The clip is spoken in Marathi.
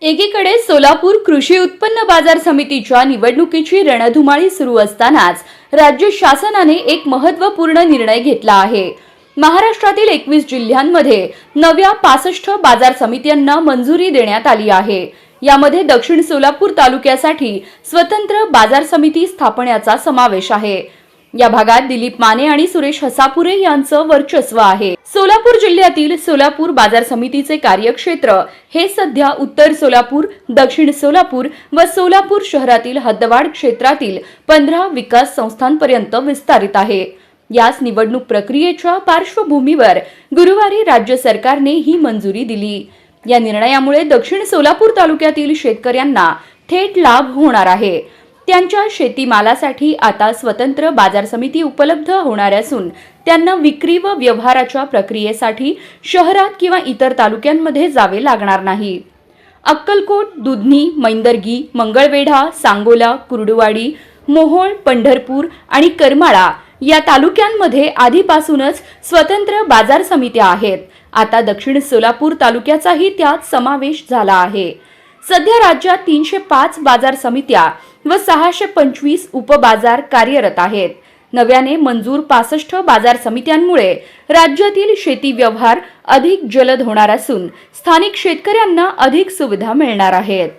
एकीकडे सोलापूर कृषी उत्पन्न बाजार समितीच्या निवडणुकीची रणधुमाळी सुरू असतानाच राज्य शासनाने एक महत्त्वपूर्ण निर्णय घेतला आहे। महाराष्ट्रातील 21 जिल्ह्यांमध्ये नव्या 65 बाजार समित्यांना मंजुरी देण्यात आली आहे। यामध्ये दक्षिण सोलापूर तालुक्यासाठी स्वतंत्र बाजार समिती स्थापण्याचा समावेश आहे। या भागात दिलीप माने आणि सुरेश हसापुरे यांचं वर्चस्व आहे। सोलापूर जिल्ह्यातील सोलापूर बाजार समितीचे कार्यक्षेत्र हे सध्या उत्तर सोलापूर, दक्षिण सोलापूर व सोलापूर शहरातील हद्दवाढ क्षेत्रातील 15 विकास संस्थांपर्यंत विस्तारित आहे। याच निवडणूक प्रक्रियेच्या पार्श्वभूमीवर गुरुवारी राज्य सरकारने ही मंजुरी दिली। या निर्णयामुळे दक्षिण सोलापूर तालुक्यातील शेतकऱ्यांना थेट लाभ होणार आहे। त्यांच्या शेतीमालासाठी आता स्वतंत्र बाजार समिती उपलब्ध होणार असून त्यांना विक्री व व्यवहाराच्या प्रक्रियेसाठी शहरात किंवा इतर तालुक्यांमध्ये जावे लागणार नाही। अक्कलकोट, दुधनी, मैंदर्गी, मंगळवेढा, सांगोला, कुर्डुवाडी, मोहोळ, पंढरपूर आणि करमाळा या तालुक्यांमध्ये आधीपासूनच स्वतंत्र बाजार समित्या आहेत। आता दक्षिण सोलापूर तालुक्याचाही त्यात समावेश झाला आहे। सध्या राज्यात 305 बाजार समित्या व 625 उपबाजार कार्यरत आहेत। नव्याने मंजूर 65 बाजार समित्यांमुळे राज्यातील शेती व्यवहार अधिक जलद होणार असून स्थानिक शेतकऱ्यांना अधिक सुविधा मिळणार आहेत।